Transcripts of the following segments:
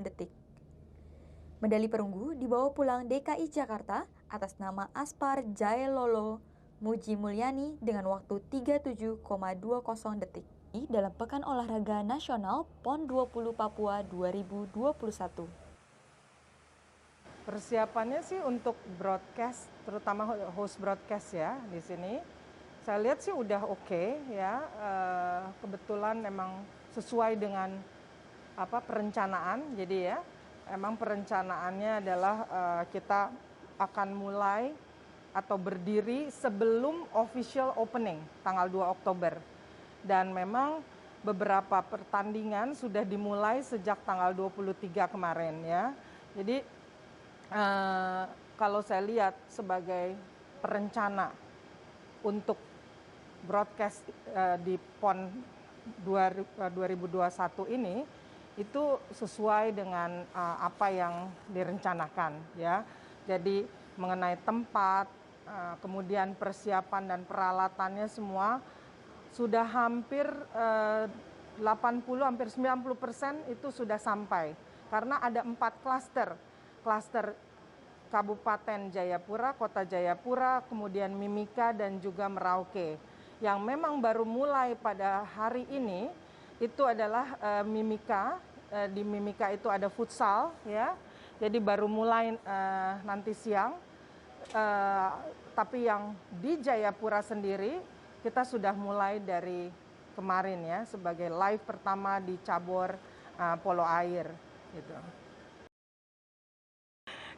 detik. Medali perunggu dibawa pulang DKI Jakarta atas nama Aspar Jailolo Muji Mulyani dengan waktu 37,20 detik dalam Pekan Olahraga Nasional PON 20 Papua 2021. Persiapannya sih untuk broadcast, terutama host broadcast ya di sini. Saya lihat sih udah oke ya. Kebetulan memang sesuai dengan perencanaan. Jadi ya, emang perencanaannya adalah kita akan mulai atau berdiri sebelum official opening tanggal 2 Oktober. Dan memang beberapa pertandingan sudah dimulai sejak tanggal 23 kemarin ya. Jadi kalau saya lihat sebagai perencana untuk broadcast di PON 2021 ini itu sesuai dengan apa yang direncanakan ya. Jadi mengenai tempat, kemudian persiapan dan peralatannya semua sudah hampir 80 hampir 90% itu sudah sampai. Karena ada 4 klaster. Klaster Kabupaten Jayapura, Kota Jayapura, kemudian Mimika dan juga Merauke. Yang memang baru mulai pada hari ini itu adalah Mimika. Di Mimika itu ada futsal ya. Jadi baru mulai nanti siang. Tapi yang di Jayapura sendiri kita sudah mulai dari kemarin ya sebagai live pertama di cabur polo air gitu.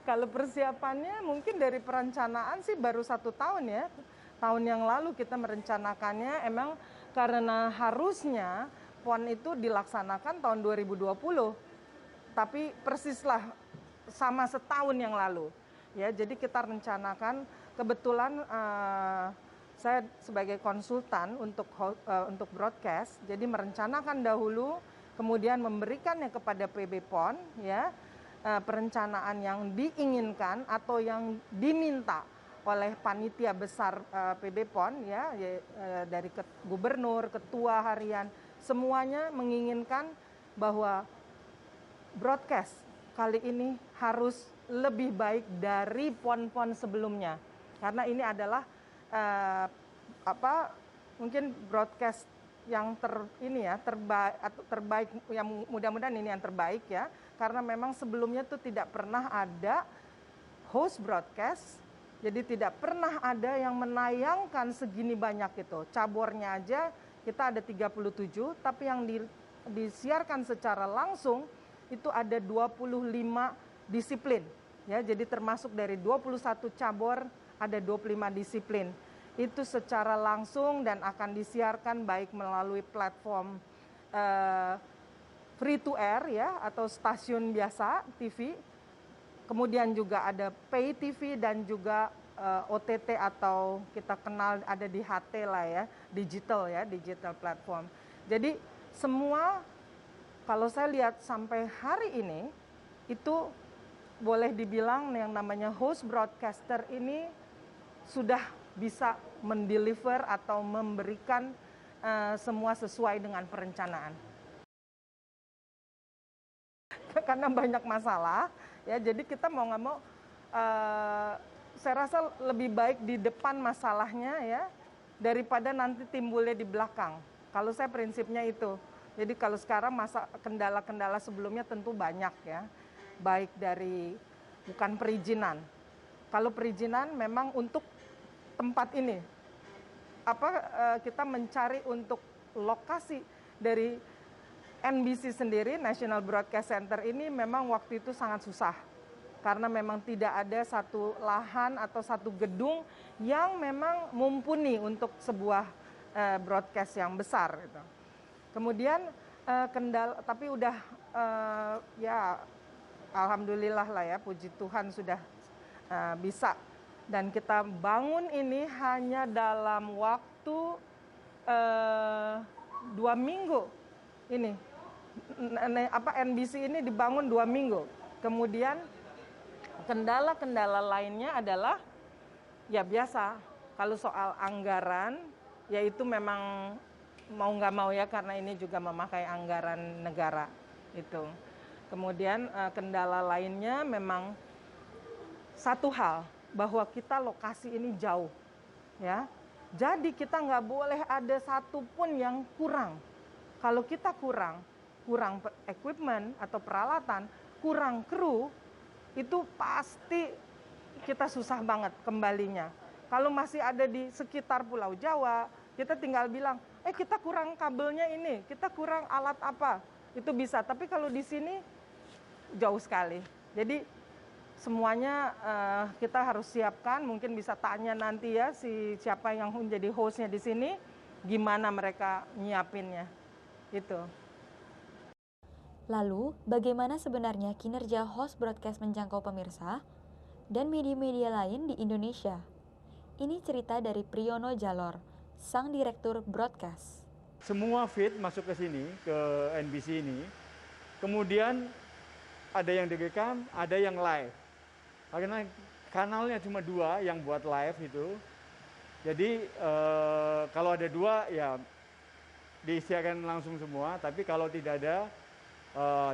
Kalau persiapannya mungkin dari perencanaan sih baru 1 tahun ya. Tahun yang lalu kita merencanakannya emang karena harusnya PON itu dilaksanakan tahun 2020. Tapi persislah sama setahun yang lalu. Ya, jadi kita rencanakan kebetulan saya sebagai konsultan untuk broadcast, jadi merencanakan dahulu, kemudian memberikannya kepada PB PON, ya, perencanaan yang diinginkan atau yang diminta oleh panitia besar PB PON, ya, dari gubernur, ketua harian, semuanya menginginkan bahwa broadcast kali ini harus lebih baik dari PON-PON sebelumnya, karena ini adalah mungkin broadcast yang terbaik yang mudah-mudahan ini yang terbaik ya, karena memang sebelumnya tuh tidak pernah ada host broadcast, jadi tidak pernah ada yang menayangkan segini banyak itu. Cabornya aja kita ada 37, tapi yang disiarkan secara langsung itu ada 25 disiplin ya, jadi termasuk dari 21 cabur ada 25 disiplin. Itu secara langsung dan akan disiarkan baik melalui platform free to air ya atau stasiun biasa TV. Kemudian juga ada pay TV dan juga OTT atau kita kenal ada di HT lah ya, digital platform. Jadi semua kalau saya lihat sampai hari ini itu boleh dibilang yang namanya host broadcaster ini sudah bisa mendeliver atau memberikan semua sesuai dengan perencanaan. Karena banyak masalah, ya jadi kita mau nggak mau, saya rasa lebih baik di depan masalahnya ya, daripada nanti timbulnya di belakang. Kalau saya prinsipnya itu. Jadi kalau sekarang kendala-kendala sebelumnya tentu banyak ya, baik dari bukan perizinan. Kalau perizinan memang untuk tempat ini, kita mencari untuk lokasi dari NBC sendiri, National Broadcast Center ini memang waktu itu sangat susah. Karena memang tidak ada satu lahan atau satu gedung yang memang mumpuni untuk sebuah broadcast yang besar gitu. Kemudian kendala, tapi udah ya alhamdulillah lah ya, puji Tuhan sudah bisa. Dan kita bangun ini hanya dalam waktu 2 minggu ini. NBC ini dibangun 2 minggu. Kemudian kendala-kendala lainnya adalah ya biasa. Kalau soal anggaran, yaitu memang mau nggak mau ya, karena ini juga memakai anggaran negara itu. Kemudian kendala lainnya memang satu hal, bahwa kita lokasi ini jauh, ya. Jadi kita nggak boleh ada satupun yang kurang. Kalau kita kurang equipment atau peralatan, kurang kru, itu pasti kita susah banget kembalinya. Kalau masih ada di sekitar Pulau Jawa, kita tinggal bilang, kita kurang kabelnya ini, kita kurang alat apa, itu bisa. Tapi kalau di sini jauh sekali. Jadi semuanya kita harus siapkan. Mungkin bisa tanya nanti ya siapa yang menjadi hostnya di sini, gimana mereka nyiapinnya. Itu. Lalu, bagaimana sebenarnya kinerja host broadcast menjangkau pemirsa dan media-media lain di Indonesia? Ini cerita dari Priyono Jalor, sang direktur broadcast. Semua feed masuk ke sini, ke NBC ini. Kemudian ada yang direkam, ada yang live. Karena kanalnya cuma 2 yang buat live itu. Jadi kalau ada 2 ya disiarkan langsung semua. Tapi kalau tidak ada,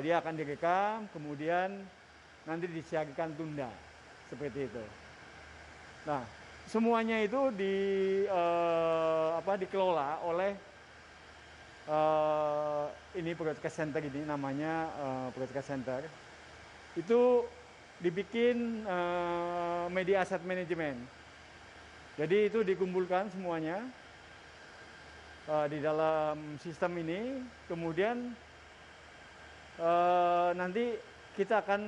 dia akan direkam, kemudian nanti disiarkan tunda. Seperti itu. Nah, semuanya itu dikelola oleh ini broadcast center, ini namanya broadcast center. Itu dibikin media asset management. Jadi itu dikumpulkan semuanya di dalam sistem ini. Kemudian nanti kita akan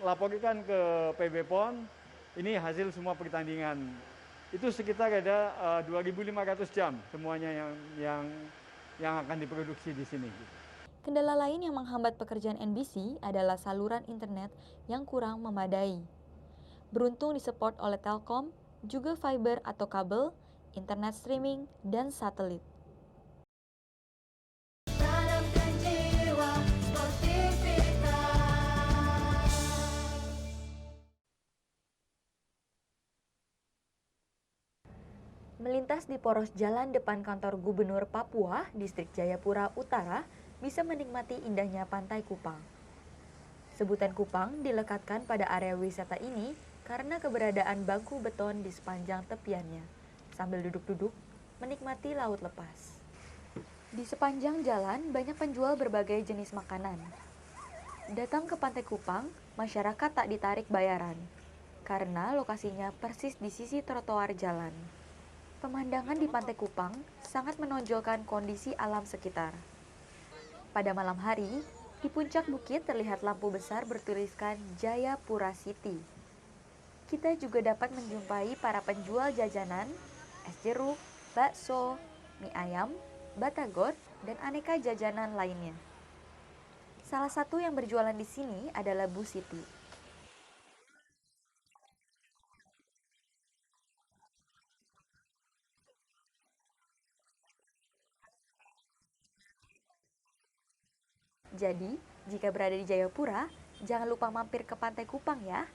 laporkan ke PB PON. Ini hasil semua pertandingan. Itu sekitar ada 2.500 jam semuanya yang akan diproduksi di sini. Kendala lain yang menghambat pekerjaan NBC adalah saluran internet yang kurang memadai. Beruntung disupport oleh Telkom, juga fiber atau kabel, internet streaming, dan satelit. Tanamkan jiwa sportivitas. Melintas di poros jalan depan kantor Gubernur Papua, Distrik Jayapura Utara, bisa menikmati indahnya Pantai Kupang. Sebutan Kupang dilekatkan pada area wisata ini karena keberadaan bangku beton di sepanjang tepiannya, sambil duduk-duduk menikmati laut lepas. Di sepanjang jalan banyak penjual berbagai jenis makanan. Datang ke Pantai Kupang, masyarakat tak ditarik bayaran, karena lokasinya persis di sisi trotoar jalan. Pemandangan di Pantai Kupang sangat menonjolkan kondisi alam sekitar. Pada malam hari, di puncak bukit terlihat lampu besar bertuliskan Jayapura City. Kita juga dapat menjumpai para penjual jajanan, es jeruk, bakso, mie ayam, batagor, dan aneka jajanan lainnya. Salah satu yang berjualan di sini adalah Bu Siti. Jadi, jika berada di Jayapura, jangan lupa mampir ke Pantai Kupang ya.